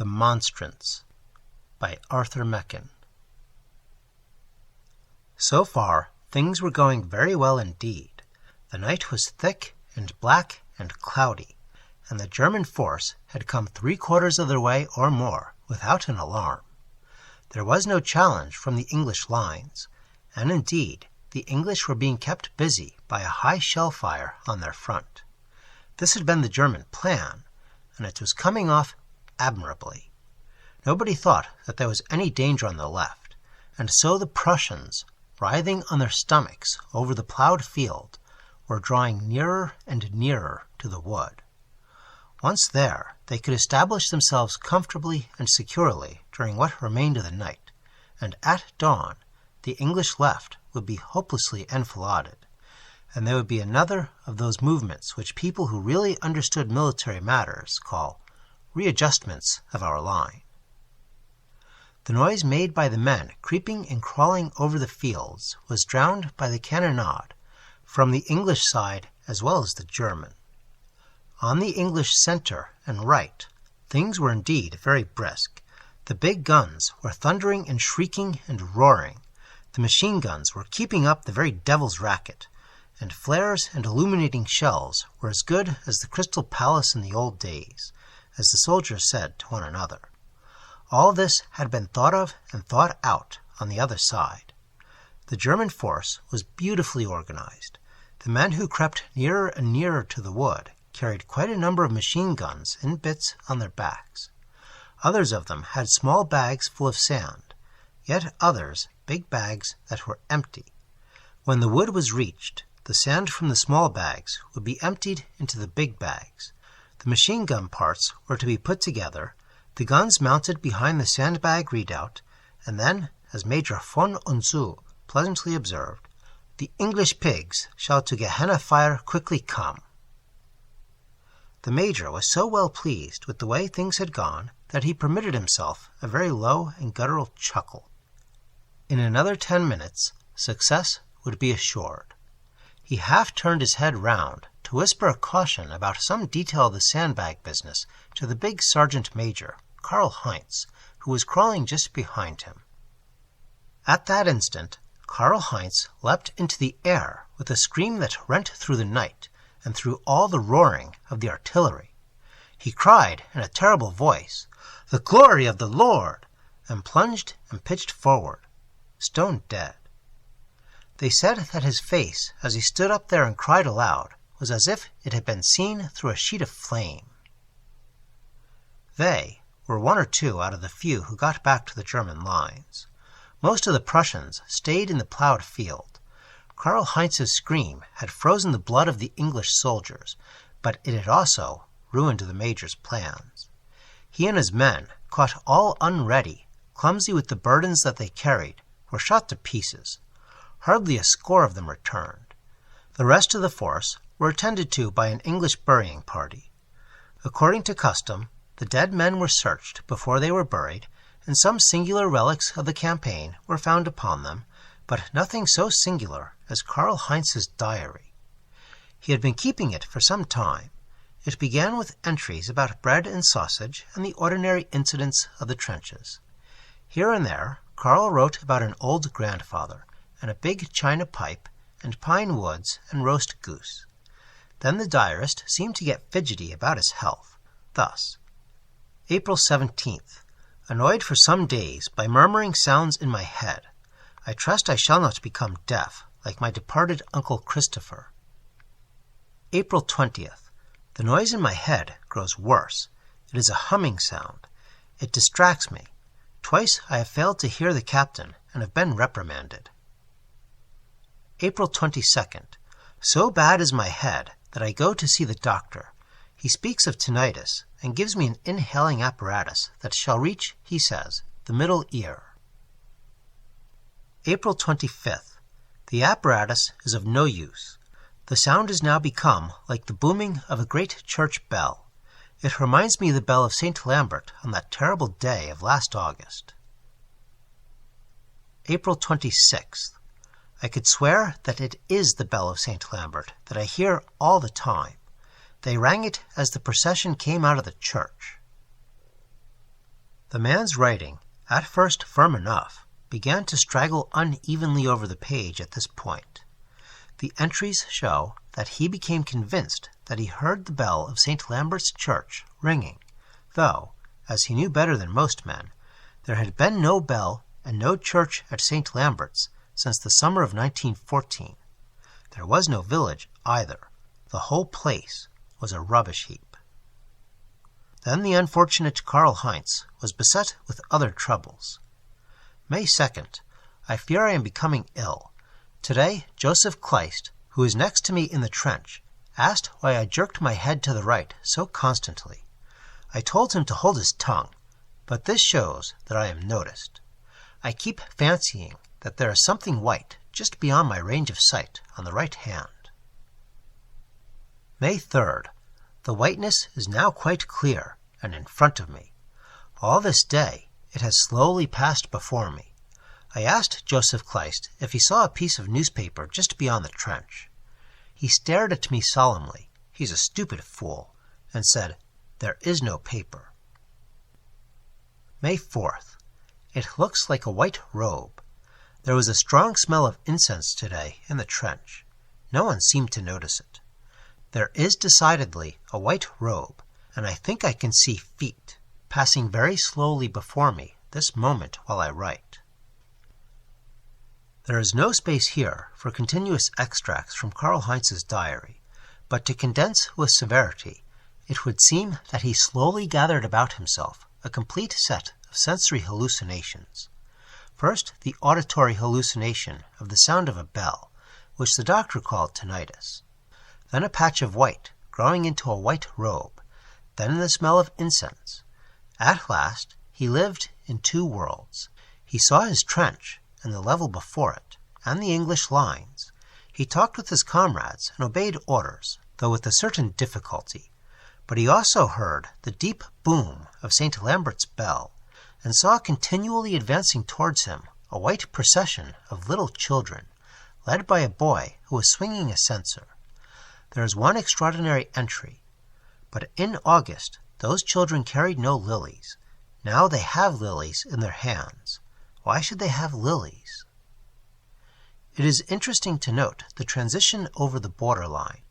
The Monstrance by Arthur Machen. So far, things were going very well indeed. The night was thick and black and cloudy, and the German force had come 3/4 of their way or more without an alarm. There was no challenge from the English lines, and indeed, the English were being kept busy by a high shell fire on their front. This had been the German plan, and it was coming off admirably. Nobody thought that there was any danger on the left, and so the Prussians, writhing on their stomachs over the plowed field, were drawing nearer and nearer to the wood. Once there, they could establish themselves comfortably and securely during what remained of the night, and at dawn, the English left would be hopelessly enfiladed, and there would be another of those movements which people who really understood military matters call readjustments of our line. The noise made by the men creeping and crawling over the fields was drowned by the cannonade from the English side as well as the German. On the English center and right, things were indeed very brisk. The big guns were thundering and shrieking and roaring. The machine guns were keeping up the very devil's racket, and flares and illuminating shells were as good as the Crystal Palace in the old days, as the soldiers said to one another. All this had been thought of and thought out on the other side. The German force was beautifully organized. The men who crept nearer and nearer to the wood carried quite a number of machine guns in bits on their backs. Others of them had small bags full of sand, yet others big bags that were empty. When the wood was reached, the sand from the small bags would be emptied into the big bags. The machine gun parts were to be put together, the guns mounted behind the sandbag redoubt, and then, as Major von Unzu pleasantly observed, "The English pigs shall to Gehenna fire quickly come." The Major was so well pleased with the way things had gone that he permitted himself a very low and guttural chuckle. In another 10 minutes, success would be assured. He half turned his head round to whisper a caution about some detail of the sandbag business to the big sergeant major, Karl Heinz, who was crawling just behind him. At that instant, Karl Heinz leapt into the air with a scream that rent through the night and through all the roaring of the artillery. He cried in a terrible voice, "The glory of the Lord!" and plunged and pitched forward, stone dead. They said that his face, as he stood up there and cried aloud, was as if it had been seen through a sheet of flame. They were 1 or 2 out of the few who got back to the German lines. Most of the Prussians stayed in the plowed field. Karl Heinz's scream had frozen the blood of the English soldiers, but it had also ruined the Major's plans. He and his men, caught all unready, clumsy with the burdens that they carried, were shot to pieces. Hardly a score of them returned. The rest of the force were attended to by an English burying party. According to custom, the dead men were searched before they were buried, and some singular relics of the campaign were found upon them, but nothing so singular as Karl Heinz's diary. He had been keeping it for some time. It began with entries about bread and sausage and the ordinary incidents of the trenches. Here and there, Karl wrote about an old grandfather, and a big china pipe, and pine woods, and roast goose. Then the diarist seemed to get fidgety about his health. Thus, April 17th. Annoyed for some days by murmuring sounds in my head. I trust I shall not become deaf, like my departed Uncle Christopher. April 20th. The noise in my head grows worse. It is a humming sound. It distracts me. Twice I have failed to hear the captain, and have been reprimanded. April 22nd. So bad is my head that I go to see the doctor. He speaks of tinnitus, and gives me an inhaling apparatus that shall reach, he says, the middle ear. April 25th. The apparatus is of no use. The sound is now become like the booming of a great church bell. It reminds me of the bell of St. Lambert on that terrible day of last August. April 26th. I could swear that it is the bell of St. Lambert that I hear all the time. They rang it as the procession came out of the church. The man's writing, at first firm enough, began to straggle unevenly over the page at this point. The entries show that he became convinced that he heard the bell of St. Lambert's Church ringing, though, as he knew better than most men, there had been no bell and no church at St. Lambert's since the summer of 1914. There was no village either. The whole place was a rubbish heap. Then the unfortunate Karl Heinz was beset with other troubles. May 2nd. I fear I am becoming ill. Today, Joseph Kleist, who is next to me in the trench, asked why I jerked my head to the right so constantly. I told him to hold his tongue, but this shows that I am noticed. I keep fancying that there is something white just beyond my range of sight on the right hand. May 3rd. The whiteness is now quite clear and in front of me. All this day it has slowly passed before me. I asked Joseph Kleist if he saw a piece of newspaper just beyond the trench. He stared at me solemnly, he's a stupid fool, and said, "There is no paper." May 4th. It looks like a white robe. There was a strong smell of incense today in the trench. No one seemed to notice it. There is decidedly a white robe, and I think I can see feet passing very slowly before me this moment while I write. There is no space here for continuous extracts from Karl Heinz's diary, but to condense with severity, it would seem that he slowly gathered about himself a complete set of sensory hallucinations. First, the auditory hallucination of the sound of a bell, which the doctor called tinnitus. Then a patch of white growing into a white robe, then the smell of incense. At last, he lived in two worlds. He saw his trench and the level before it, and the English lines. He talked with his comrades and obeyed orders, though with a certain difficulty. But he also heard the deep boom of St. Lambert's bell, and saw continually advancing towards him a white procession of little children, led by a boy who was swinging a censer. There is one extraordinary entry. But in August those children carried no lilies. Now they have lilies in their hands. Why should they have lilies? It is interesting to note the transition over the borderline.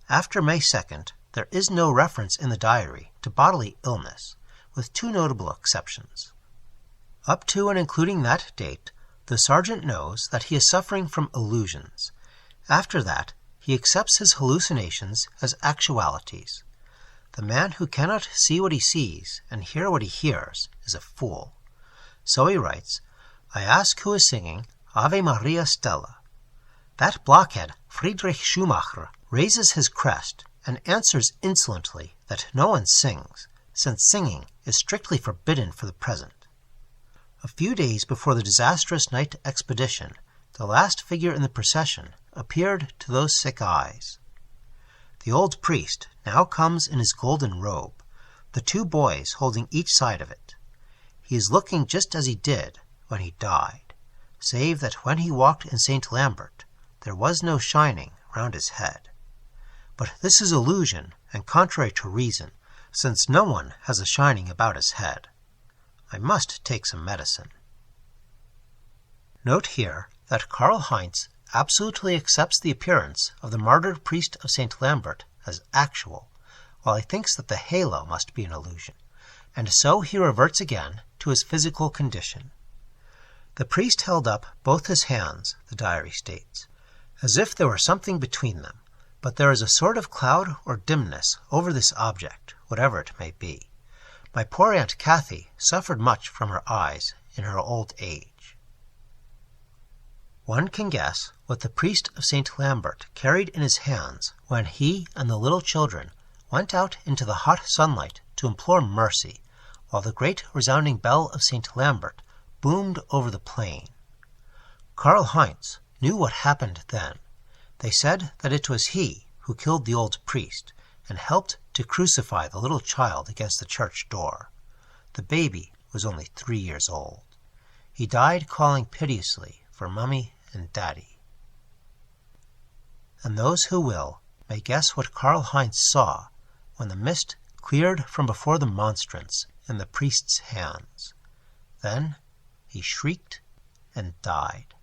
After May 2nd, there is no reference in the diary to bodily illness, with two notable exceptions. Up to and including that date, the sergeant knows that he is suffering from illusions. After that, he accepts his hallucinations as actualities. The man who cannot see what he sees and hear what he hears is a fool. So he writes, "I ask who is singing Ave Maria Stella." That blockhead, Friedrich Schumacher, raises his crest and answers insolently that no one sings, since singing is strictly forbidden for the present. A few days before the disastrous night expedition, the last figure in the procession appeared to those sick eyes. The old priest now comes in his golden robe, the two boys holding each side of it. He is looking just as he did when he died, save that when he walked in St. Lambert, there was no shining round his head. But this is illusion and contrary to reason, since no one has a shining about his head. I must take some medicine. Note here that Karl Heinz absolutely accepts the appearance of the martyred priest of St. Lambert as actual, while he thinks that the halo must be an illusion, and so he reverts again to his physical condition. The priest held up both his hands, the diary states, as if there were something between them, but there is a sort of cloud or dimness over this object, whatever it may be. My poor Aunt Cathy suffered much from her eyes in her old age. One can guess what the priest of St. Lambert carried in his hands when he and the little children went out into the hot sunlight to implore mercy, while the great resounding bell of St. Lambert boomed over the plain. Karl Heinz knew what happened then. They said that it was he who killed the old priest and helped to crucify the little child against the church door. The baby was only 3 years old. He died calling piteously for Mummy and Daddy. And those who will may guess what Karl Heinz saw when the mist cleared from before the Monstrance in the priest's hands. Then he shrieked and died.